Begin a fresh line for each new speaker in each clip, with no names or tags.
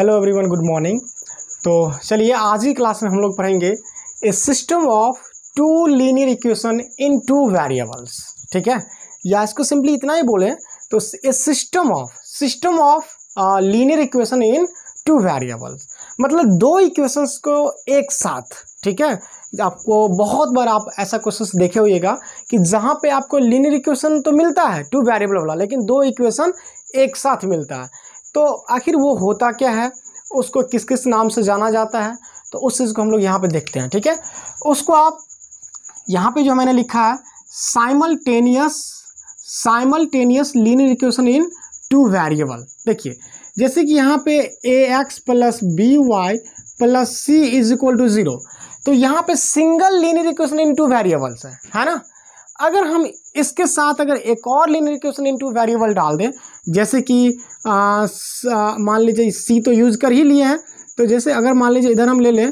Hello everyone, good morning. तो चलिए आज ही क्लास में हम लोग पढ़ेंगे a system of two linear equation in two variables. ठीक है, या इसको सिंपली इतना ही बोले तो a system of linear equation in two variables, मतलब दो इक्वेशंस को एक साथ। ठीक है, आपको बहुत बार आप ऐसा क्वेश्चन देखे होइएगा कि जहाँ पे आपको लीनियर इक्वेशन तो मिलता है टू वेरिएबल वाला, लेकिन दो इक्वेशन एक साथ मिलता है। तो आखिर वो होता क्या है, उसको किस किस नाम से जाना जाता है, तो उस चीज़ को हम लोग यहाँ पे देखते हैं। ठीक है, उसको आप यहाँ पे जो मैंने लिखा है simultaneous linear equation in two variable. देखिए जैसे कि यहाँ पे ax plus b y plus c is equal to 0, तो यहाँ पे single linear equation in two variables है ना। अगर हम इसके साथ अगर एक और linear equation in two variable डाल दें, जैसे कि मान लीजिए सी तो यूज़ कर ही लिए हैं, तो जैसे अगर मान लीजिए इधर हम ले लें।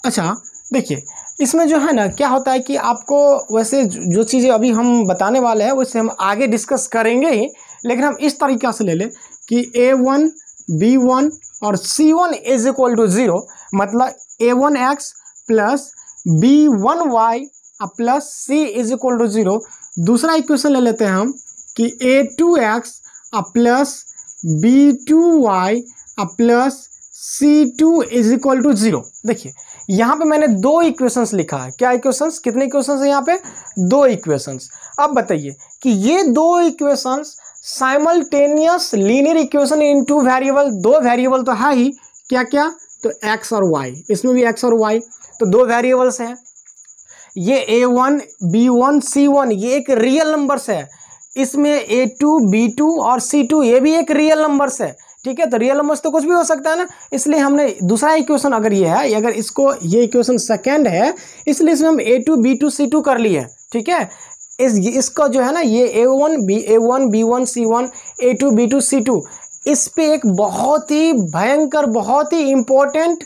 अच्छा देखिए इसमें जो है ना क्या होता है कि आपको वैसे जो चीज़ें अभी हम बताने वाले हैं वैसे हम आगे डिस्कस करेंगे ही, लेकिन हम इस तरीक़ा से ले लें कि a1 b1 और c1 इज इक्वल टू 0, मतलब a1x plus b1y plus c is equal to 0। दूसरा इक्वेशन ले लेते हैं हम कि a2x plus b2y plus c2 is equal to 0। देखिए यहाँ पे मैंने दो इक्वेशंस लिखा है। क्या इक्वेशंस, कितने इक्वेशंस हैं यहाँ पे? दो इक्वेशंस। अब बताइए कि ये दो equations simultaneous linear equation in two variable, दो वेरिएबल तो है ही, क्या क्या, तो x और y, इसमें भी x और y, तो दो वेरिएबल्स हैं। ये a1 b1 c1 ये एक रियल नंबर्स है, इसमें a2 b2 और c2 ये भी एक रियल नंबर्स है। ठीक है, तो रियल नंबर्स तो कुछ भी हो सकता है ना, इसलिए हमने दूसरा इक्वेशन अगर ये है, अगर इसको ये इक्वेशन सेकंड है, इसलिए इसमें हम a2 b2 c2 कर लिए। ठीक है, इसका जो है ना ये a1 b1 c1 a2 b2 c2, इस पे एक बहुत ही भयंकर, बहुत ही इम्पोर्टेंट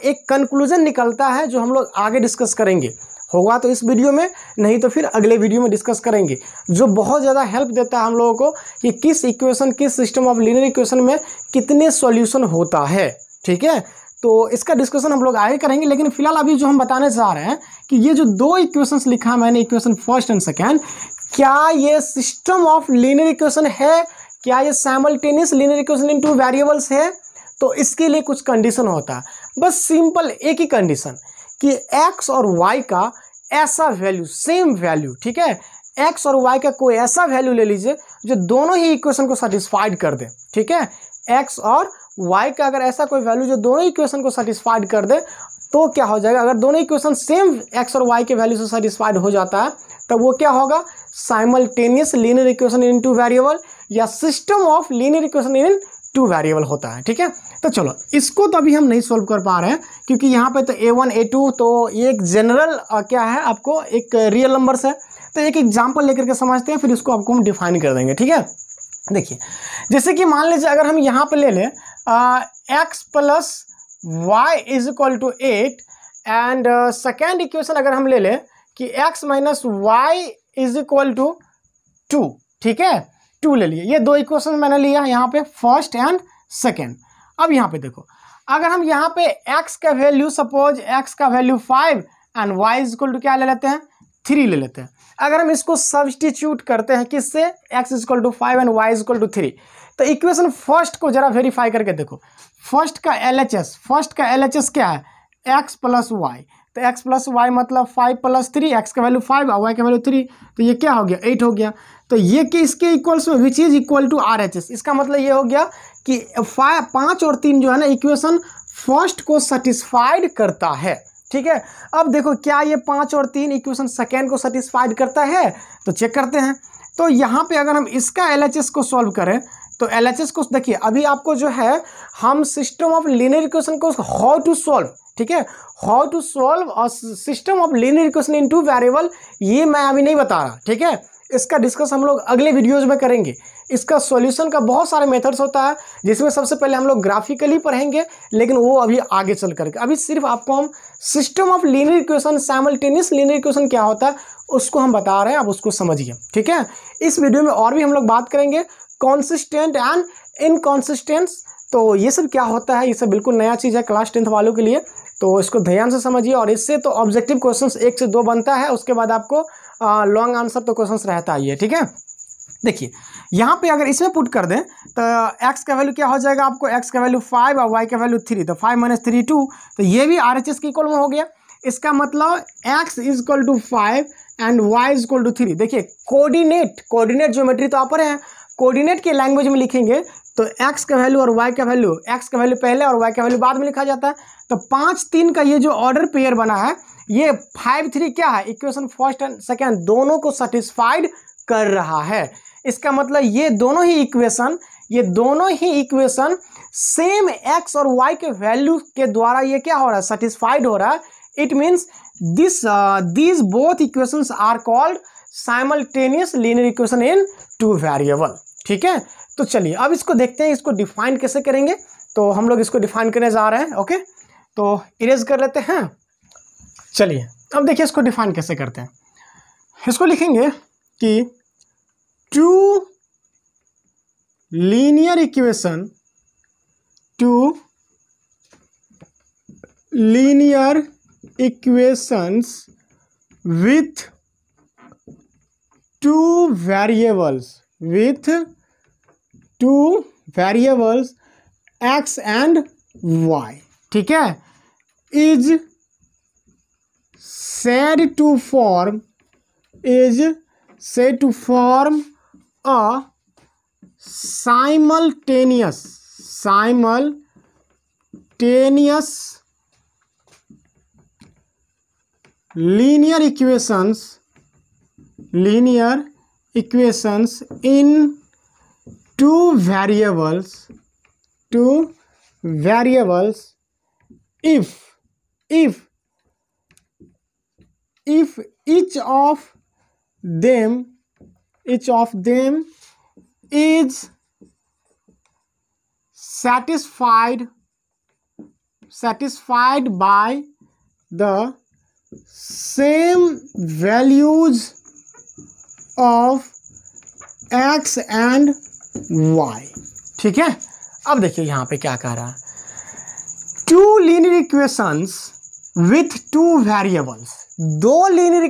एक कंक्लूजन निकलता है जो हम लोग आगे डिस्कस करेंगे। होगा तो इस वीडियो में, नहीं तो फिर अगले वीडियो में डिस्कस करेंगे, जो बहुत ज़्यादा हेल्प देता है हम लोगों को कि किस इक्वेशन, किस सिस्टम ऑफ लीनियर इक्वेशन में कितने सॉल्यूशन होता है। ठीक है, तो इसका डिस्कशन हम लोग आगे करेंगे, लेकिन फिलहाल अभी जो हम बताने जा रहे हैं कि ये जो दो इक्वेशंस लिखा है मैंने, इक्वेशन फर्स्ट एंड सेकेंड, क्या ये सिस्टम ऑफ लीनियर इक्वेशन है, क्या ये simultaneous linear equation in two variables है? तो इसके लिए कुछ कंडीशन होता है, बस सिंपल एक ही कंडीशन कि x और y का ऐसा वैल्यू, सेम वैल्यू। ठीक है, x और y का कोई ऐसा वैल्यू ले लीजिए जो दोनों ही इक्वेशन को सेटिस्फाइड कर दे। ठीक है, x और y का अगर ऐसा कोई वैल्यू जो दोनों इक्वेशन को सेटिस्फाइड कर दे, तो क्या हो जाएगा, अगर दोनों इक्वेशन सेम x और y के वैल्यू से सेटिस्फाइड हो जाता है, तब वो क्या होगा, simultaneous linear equation in two variable या system of linear equation in two variable होता है। ठीक है, तो चलो इसको तो अभी हम नहीं सॉल्व कर पा रहे हैं, क्योंकि यहाँ पे तो a1 a2 तो ये एक जनरल क्या है, आपको एक रियल नंबर्स है। तो एक एग्जांपल लेकर के समझते हैं, फिर इसको आपको हम डिफाइन कर देंगे। ठीक है, देखिए जैसे कि मान लीजिए अगर हम यहाँ पे ले लें x plus y is equal to 8, and second equation अगर हम ले लें कि x minus y is equal to 2। ठीक है, 2 ले लिए, ये दो इक्वेशन मैंने लिया यहाँ पे, फर्स्ट एंड सेकेंड। अब यहाँ पे देखो, अगर हम यहाँ पे x का वैल्यू, सपोज x का value 5 and y is equal to क्या ले लेते हैं, 3 ले लेते हैं। अगर हम इसको सब्स्टिट्यूट करते हैं किससे, x is equal to 5 and y is equal to 3, तो इक्वेशन फर्स्ट को जरा वेरीफाई करके देखो। फर्स्ट का LHS क्या है, x प्लस वाई, तो x प्लस वाई मतलब 5 प्लस 3, x का वैल्यू 5 और y का वैल्यू 3, तो ये क्या हो गया, 8 हो गया। तो ये कि इसके इक्वल्स में which is equal to RHS, इसका मतलब ये हो गया कि 5 और 3 जो है ना इक्वेशन फर्स्ट को सेटिस्फाइड करता है। ठीक है, अब देखो क्या ये 5 और 3 इक्वेशन सेकेंड को सेटिस्फाइड करता है, तो चेक करते हैं। तो यहाँ पे अगर हम इसका LHS को सॉल्व करें, तो LHS को देखिए, अभी आपको जो है हम सिस्टम ऑफ लीनियर इक्वेशन को हाउ टू सॉल्व, ठीक है, हाउ टू सॉल्व और system of linear equation in two variable, ये मैं अभी नहीं बता रहा। ठीक है, इसका डिस्कस हम लोग अगले वीडियोज में करेंगे। इसका सॉल्यूशन का बहुत सारे मेथड्स होता है, जिसमें सबसे पहले हम लोग ग्राफिकली पढ़ेंगे, लेकिन वो अभी आगे चल करके, अभी सिर्फ आपको हम system of linear equation, simultaneous linear equation क्या होता है उसको हम बता रहे हैं, आप उसको समझिए। ठीक है, इस वीडियो में और भी हम लोग बात करेंगे कंसिस्टेंट एंड इनकंसिस्टेंट, तो ये सब क्या होता है, ये सब बिल्कुल नया चीज़ है क्लास 10th वालों के लिए, तो इसको ध्यान से समझिए। और इससे तो ऑब्जेक्टिव क्वेश्चंस 1 से 2 बनता है, उसके बाद आपको लॉन्ग आंसर तो क्वेश्चंस रहता ही है, ठीक है। देखिए यहाँ पे अगर इसमें पुट कर दें तो x का वैल्यू क्या हो जाएगा, आपको x का वैल्यू 5 और y का वैल्यू 3, तो 5 - 3 2, तो ये भी RHS के इक्वल में हो गया। इसका मतलब x = 5 एंड y = 3। देखिए कोऑर्डिनेट ज्योमेट्री तो आप पढ़े हैं, कोऑर्डिनेट के लैंग्वेज में लिखेंगे तो x का वैल्यू और y का वैल्यू, x का वैल्यू पहले और y का वैल्यू बाद में लिखा जाता है। तो 5 3 का ये जो ऑर्डर पेयर बना है, ये 5 3 क्या है, इक्वेशन फर्स्ट एंड सेकेंड दोनों को सेटिस्फाइड कर रहा है। इसका मतलब ये दोनों ही इक्वेशन सेम x और y के वैल्यू के द्वारा ये क्या हो रहा है, सेटिस्फाइड हो रहा है। It means these both equations are called simultaneous linear equation in two variable, ठीक है। तो चलिए अब इसको देखते हैं, इसको डिफाइन कैसे करेंगे। तो हम लोग इसको डिफाइन करने जा रहे हैं, ओके। तो इरेज कर लेते हैं। चलिए अब देखिए इसको डिफाइन कैसे करते हैं। इसको लिखेंगे कि two linear equations with two variables x and y, ठीक है, is said to form a simultaneous linear equations in two variables if each of them is satisfied by the same values of x and y, ठीक है। अब देखिए यहाँ पे क्या कह रहा है, two linear equations with two variables, दो लीनियर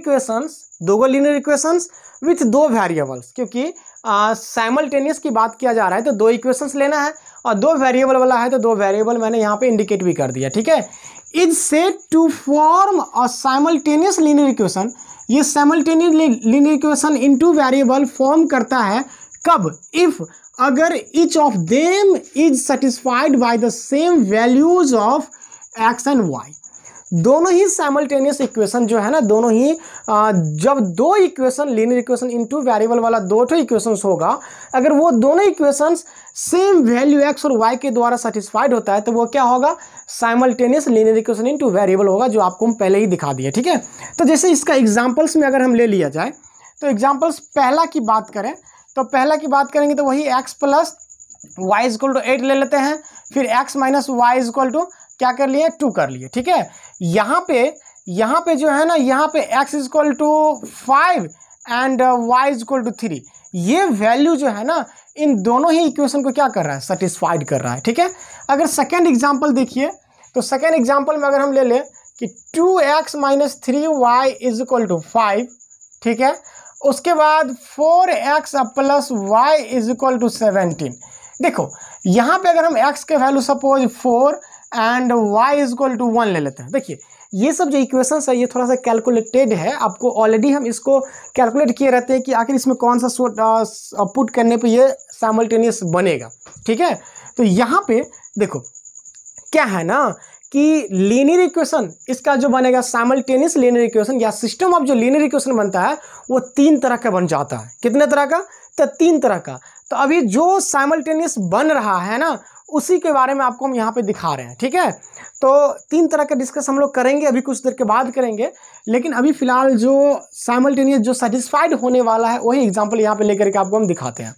इक्वेशंस विथ दो वेरिएबल्स, क्योंकि साइमल्टेनियस की बात किया जा रहा है तो दो इक्वेशंस लेना है और दो वेरिएबल वाला है तो दो वेरिएबल मैंने यहाँ पे इंडिकेट भी कर दिया, ठीक है। Is said to form a simultaneous linear equation, ये simultaneous linear equation in two variable form करता है कब, इफ अगर each of them is satisfied by the same values of x and y. दोनों ही साइमल्टेनियस इक्वेशन जो है ना, दोनों ही जब दो equation linear equation into variable वाला दो ठो इक्वेशंस होगा, अगर वो दोनों इक्वेशंस सेम वैल्यू एक्स और वाई के द्वारा सेटिस्फाइड होता है तो वो क्या होगा, simultaneous linear equation into variable होगा, जो आपको हम पहले ही दिखा दिए, ठीक है। तो जैसे इसका एग्जांपल्स में अगर हम ले लिया जाए तो एग्जांपल्स पहला की बात करें तो पहला की बात करेंगे तो वही x plus y equal to 8 ले लेते हैं, फिर x minus y equal to क्या कर लिए 2 कर लिए, ठीक है। यहाँ पे जो है ना, यहाँ पे x equal to 5 and y equal to 3, ये वैल्यू जो है ना इन दोनों ही इक्वेशन को क्या कर रहा है, सेटिस्फाइड कर रहा है, ठीक है। अगर सेकेंड एग्जाम्पल देखिए तो सेकेंड एग्जाम्पल में अगर हम ले लें कि 2x minus 3y is equal to 5, ठीक है, उसके बाद 4x plus y is equal to 17। देखो यहाँ पे अगर हम x के value suppose 4 and y is equal to 1 ले लेते हैं, देखिए ये सब जो इक्वेशंस है ये थोड़ा सा कैलकुलेटेड है, आपको ऑलरेडी हम इसको कैलकुलेट किए रहते हैं कि आखिर इसमें कौन सा पुट करने पे ये साइमल्टेनियस बनेगा, ठीक है। तो यहाँ पे देखो क्या है ना कि लीनियर इक्वेशन इसका जो बनेगा साइमल्टेनियस लीनियर इक्वेशन या सिस्टम ऑफ जो लीनियर इक्वेशन बनता है वो 3 तरह का बन जाता है। कितने तरह का, तो 3 तरह का। तो अभी जो साइमल्टेनियस बन रहा है ना उसी के बारे में आपको हम यहाँ पे दिखा रहे हैं, ठीक है। तो 3 तरह का डिस्कस हम लोग करेंगे, अभी कुछ देर के बाद करेंगे, लेकिन अभी फिलहाल जो साइमल्टेनियस जो सेटिस्फाइड होने वाला है वही एग्जाम्पल यहाँ पे लेकर के आपको हम दिखाते हैं।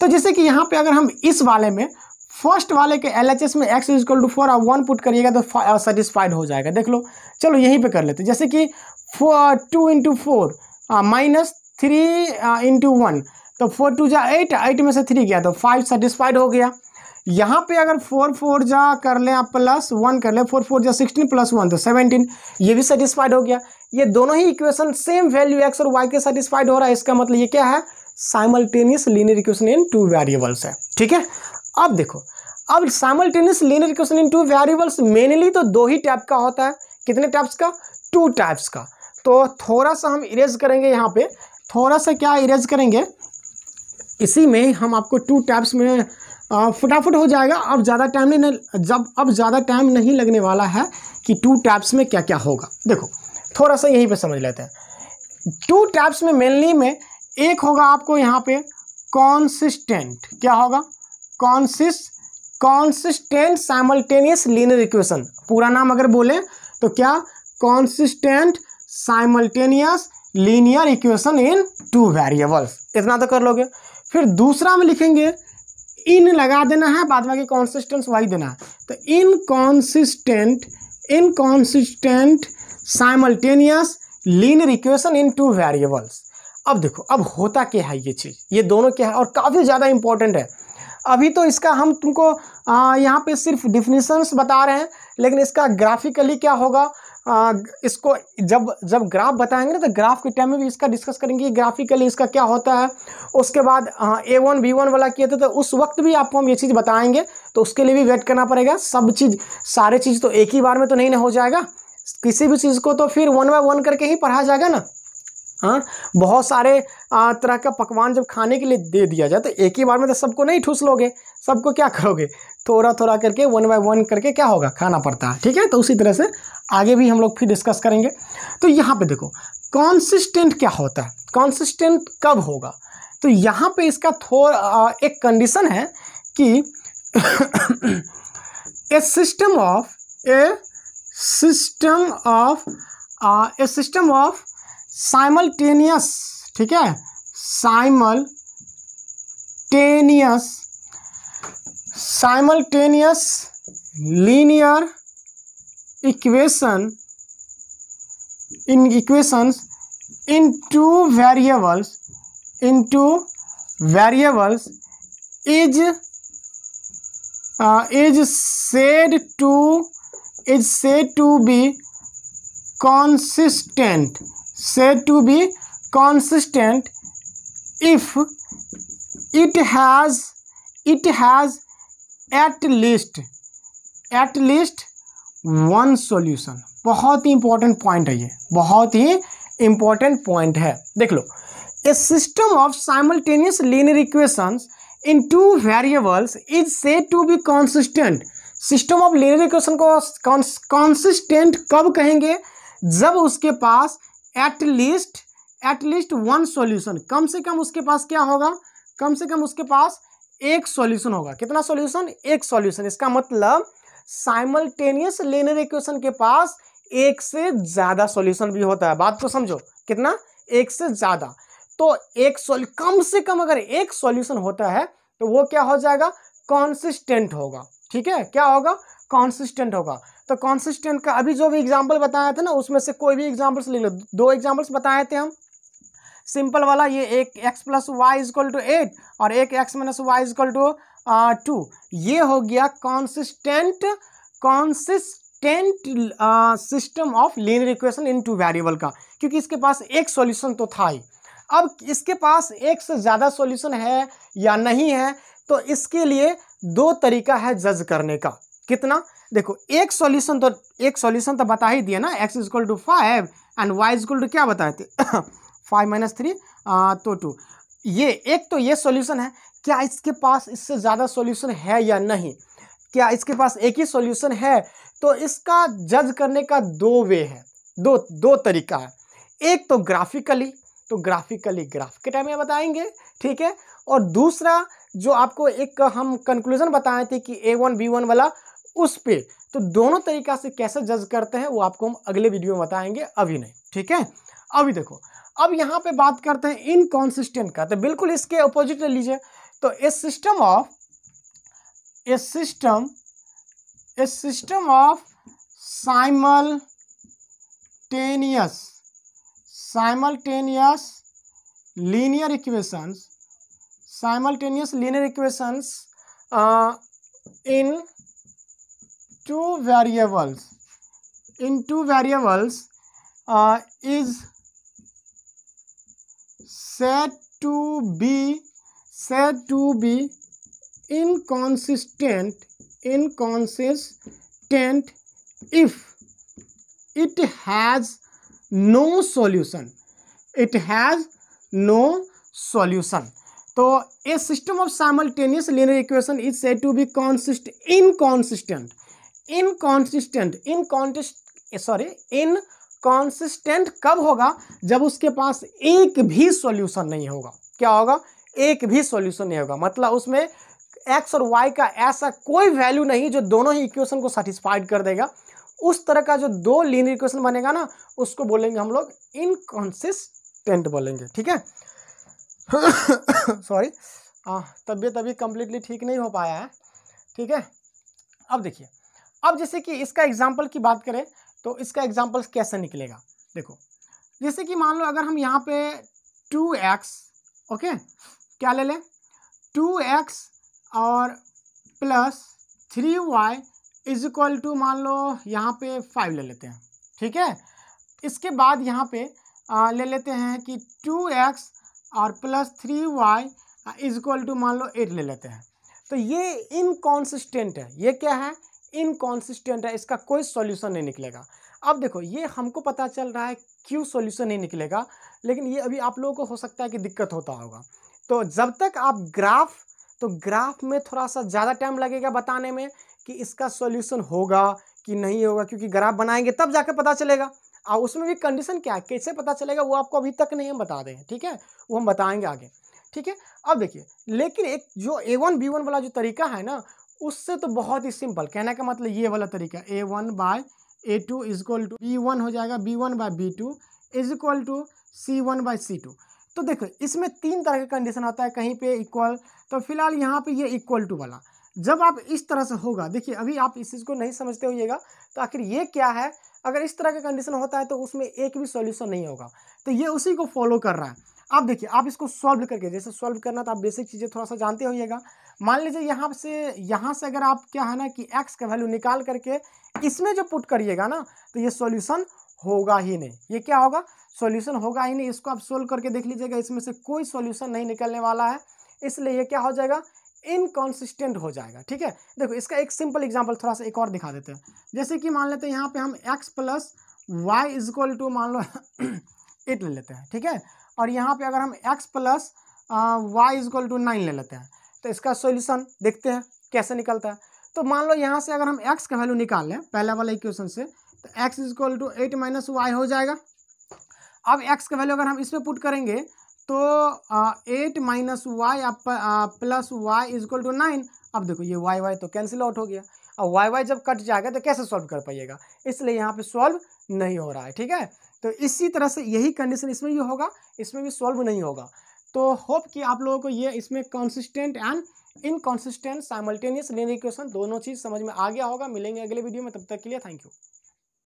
तो जैसे कि यहाँ पे अगर हम इस वाले में फर्स्ट वाले के LHS में x इज इक्वल टू 4 और 1 पुट करिएगा तो सेटिस्फाइड हो जाएगा। देख लो, चलो यहीं पे कर लेते हैं। जैसे कि 2 इंटू 4 माइनस 3 इंटू 1, तो 4 2 जा 8, 8 में से 3 गया तो 5 सेटिस्फाइड हो गया। यहाँ पे अगर 4 4 जा कर लें आप +1 कर लें, 4 4 जा 16 +1 तो 17, ये भी सेटिस्फाइड हो गया। ये दोनों ही इक्वेशन सेम वैल्यू x और y के सेटिस्फाइड हो रहा है, इसका मतलब ये क्या है, साइमल्टेनियस लीनियर इक्वेशन इन 2 वेरिएबल्स है। ठीक है, अब देखो, अब साइमल्टेनियस लीनियर इक्वेशन इन 2 वेरिएबल्स मेनली तो 2 ही टाइप का होता है। कितने टाइप्स का, 2 टाइप्स का। तो थोड़ा सा हम इरेज करेंगे यहाँ पे, थोड़ा सा क्या इरेज करेंगे, इसी में हम आपको 2 टाइप्स में फटाफट हो जाएगा। अब ज़्यादा टाइम नहीं लगने वाला है कि 2 टाइप्स में क्या क्या होगा। देखो थोड़ा सा यहीं पे समझ लेते हैं। 2 टाइप्स में मेनली में एक होगा आपको यहाँ पे कॉन्सिस्टेंट, क्या होगा, कॉन्सिस्टेंट साइमल्टेनियस लीनियर इक्वेशन। पूरा नाम अगर बोले तो क्या, कॉन्सिस्टेंट साइमल्टेनियस लीनियर इक्वेशन इन 2 वेरिएबल्स। इतना तो कर लोगे। फिर दूसरा में लिखेंगे, इन लगा देना है, बाद में कॉन्सिस्टेंट वाई देना है, तो इनकॉन्सिस्टेंट साइमल्टेनियस लीनियर इक्वेशन इन 2 वेरिएबल्स। अब देखो, अब होता क्या है ये चीज़, ये दोनों क्या है और काफ़ी ज़्यादा इंपॉर्टेंट है। अभी तो इसका हम तुमको यहाँ पे सिर्फ डिफिनीशंस बता रहे हैं, लेकिन इसका ग्राफिकली क्या होगा, इसको जब ग्राफ बताएंगे ना, तो ग्राफ के टाइम में भी इसका डिस्कस करेंगे ग्राफिकली इसका क्या होता है। उसके बाद A1 B1 वाला किए थे, तो उस वक्त भी आपको हम ये चीज़ बताएंगे, तो उसके लिए भी वेट करना पड़ेगा। सब चीज़, सारे चीज़ तो एक ही बार में तो नहीं ना हो जाएगा, किसी भी चीज़ को तो फिर 1 बाय 1 करके ही पढ़ा जाएगा ना। हाँ, बहुत सारे तरह का पकवान जब खाने के लिए दे दिया जाए, तो एक ही बार में तो सबको नहीं ठूस लोगे, सबको क्या करोगे, थोड़ा थोड़ा करके 1 बाय 1 करके क्या होगा, खाना पड़ता है। ठीक है, तो उसी तरह से आगे भी हम लोग फिर डिस्कस करेंगे। तो यहाँ पे देखो, कॉन्सिस्टेंट क्या होता है, कॉन्सिस्टेंट कब होगा, तो यहाँ पे इसका थोड़ा एक कंडीशन है कि ए सिस्टम ऑफ साइमल्टेनियस, ठीक है, simultaneous linear equations in 2 variables is said to be consistent if it has at least one solution। बहुत ही इंपॉर्टेंट पॉइंट है ये, बहुत ही इंपॉर्टेंट पॉइंट है। देख लो, a system of simultaneous linear equations in 2 variables is said to be consistent. System of linear equation को consistent कब कहेंगे, जब उसके पास एट लीस्ट 1 सॉल्यूशन, कम से कम उसके पास क्या होगा, कम से कम उसके पास एक सॉल्यूशन होगा। कितना सॉल्यूशन, एक सॉल्यूशन। इसका मतलब साइमल्टेनियस लीनियर इक्वेशन के पास एक से ज्यादा सॉल्यूशन भी होता है। बात को समझो, कितना, एक से ज्यादा। तो कम से कम अगर एक सॉल्यूशन होता है तो वो क्या हो जाएगा, कॉन्सिस्टेंट होगा। ठीक है, क्या होगा, कॉन्सिस्टेंट होगा। तो कॉन्सिस्टेंट का अभी जो भी एग्जांपल बताया था ना, उसमें से कोई भी एग्जांपल्स ले लो। 2 एग्जांपल्स बताए थे हम, सिंपल वाला, ये एक x + y = 8 और एक x - y = 2। ये हो गया consistent system of linear equation in 2 variable का, क्योंकि इसके पास एक सॉल्यूशन तो था ही। अब इसके पास एक से ज़्यादा सॉल्यूशन है या नहीं है, तो इसके लिए 2 तरीका है जज करने का। कितना, देखो, एक सॉल्यूशन तो बता ही दिया ना, x = 5 एंड y = क्या बताए थे 5 - 3 तो 2। ये एक तो ये सॉल्यूशन है, क्या इसके पास इससे ज़्यादा सॉल्यूशन है या नहीं, क्या इसके पास एक ही सॉल्यूशन है, तो इसका जज करने का 2 वे है, दो तरीका है। एक तो ग्राफिकली ग्राफ के टाइम में बताएंगे, ठीक है। और दूसरा जो आपको एक हम कंक्लूजन बताए थे कि A1 B1 वाला, उस पे, तो दोनों तरीका से कैसे जज करते हैं वो आपको हम अगले वीडियो में बताएंगे, अभी नहीं। ठीक है, अभी देखो, अब यहाँ पे बात करते हैं इनकॉन्सिस्टेंट का, तो बिल्कुल इसके अपोजिट ले लीजिए। तो a system of simultaneous linear equations in two variables is said to be inconsistent if it has no solution. तो a system of simultaneous linear equation is said to be inconsistent कब होगा? जब उसके पास एक भी सॉल्यूशन नहीं होगा। क्या होगा? एक भी सॉल्यूशन नहीं होगा, मतलब उसमें x और y का ऐसा कोई वैल्यू नहीं जो दोनों ही इक्वेशन को सेटिस्फाइड कर देगा। उस तरह का जो दो लीनियर इक्वेशन बनेगा ना, उसको बोलेंगे हम लोग इनकॉन्सिस्टेंट बोलेंगे। ठीक है। सॉरी, तबीयत अभी कंप्लीटली ठीक नहीं हो पाया है। ठीक है। अब देखिए, अब जैसे कि इसका एग्जाम्पल की बात करें तो इसका एग्जाम्पल कैसे निकलेगा? देखो, जैसे कि मान लो अगर हम यहाँ पे 2x, ओके, क्या ले लें, 2x और plus 3y is equal to मान लो यहाँ पे 5 ले लेते हैं। ठीक है। इसके बाद यहाँ पे ले लेते हैं कि 2x और plus 3y is equal to मान लो 8 ले लेते हैं। तो ये इनकॉन्सिस्टेंट है। ये क्या है? इनकॉन्सिस्टेंट है, इसका कोई सॉल्यूशन नहीं निकलेगा। अब देखो, ये हमको पता चल रहा है क्यों सॉल्यूशन नहीं निकलेगा, लेकिन ये अभी आप लोगों को हो सकता है कि दिक्कत होता होगा। तो जब तक आप ग्राफ में थोड़ा सा ज़्यादा टाइम लगेगा बताने में कि इसका सॉल्यूशन होगा कि नहीं होगा, क्योंकि ग्राफ बनाएंगे तब जाके पता चलेगा। और उसमें भी कंडीशन क्या है, कैसे पता चलेगा, वो आपको अभी तक नहीं हम बता दें। ठीक है, वो हम बताएंगे आगे। ठीक है। अब देखिए, लेकिन एक जो A1 B1 वाला जो तरीका है ना, उससे तो बहुत ही सिंपल, कहने का मतलब ये वाला तरीका, A1 bye A2 is equal to B1 हो जाएगा, B1 by B2 is equal to C1 by C2। तो देखो, इसमें 3 तरह का कंडीशन आता है, कहीं पे इक्वल, तो फिलहाल यहाँ पे ये इक्वल टू वाला जब आप इस तरह से होगा, देखिए अभी आप इस चीज़ को नहीं समझते होइएगा, तो आखिर ये क्या है, अगर इस तरह का कंडीशन होता है तो उसमें एक भी सॉल्यूशन नहीं होगा। तो ये उसी को फॉलो कर रहा है। आप देखिए, आप इसको सॉल्व करके, जैसे सॉल्व करना तो आप बेसिक चीज़ें थोड़ा सा जानते होइएगा। मान लीजिए यहाँ से अगर आप क्या है ना कि x का वैल्यू निकाल करके इसमें जो पुट करिएगा ना, तो ये सॉल्यूशन होगा ही नहीं। ये क्या होगा? सॉल्यूशन होगा ही नहीं। इसको आप सोल्व करके देख लीजिएगा, इसमें से कोई सॉल्यूशन नहीं निकलने वाला है, इसलिए ये क्या हो जाएगा? इनकॉन्सिस्टेंट हो जाएगा। ठीक है। देखो, इसका एक सिंपल एग्जांपल थोड़ा सा एक और दिखा देते हैं। जैसे कि मान लेते हैं यहाँ पे हम x plus y is equal to मान लो 8 ले लेते हैं। ठीक है। और यहाँ पे अगर हम x plus y is equal to 9 ले लेते हैं, तो इसका सॉल्यूशन देखते हैं कैसे निकलता है। तो मान लो यहाँ से अगर हम x का वैल्यू निकाल लें पहला वाला इक्वेशन से, तो x is equal to 8 minus y हो जाएगा। अब x का वैल्यू अगर हम इसमें पुट करेंगे तो 8 minus y plus y is equal to 9। अब देखो, ये y तो कैंसिल आउट हो गया, और y जब कट जाएगा तो कैसे सॉल्व कर पाइएगा, इसलिए यहाँ पे सॉल्व नहीं हो रहा है। ठीक है। तो इसी तरह से यही कंडीशन इसमें भी होगा, इसमें भी सॉल्व नहीं होगा। तो होप कि आप लोगों को ये इसमें consistent and inconsistent simultaneous linear equation दोनों चीज़ समझ में आ गया होगा। मिलेंगे अगले वीडियो में, तब तक के लिए थैंक यू।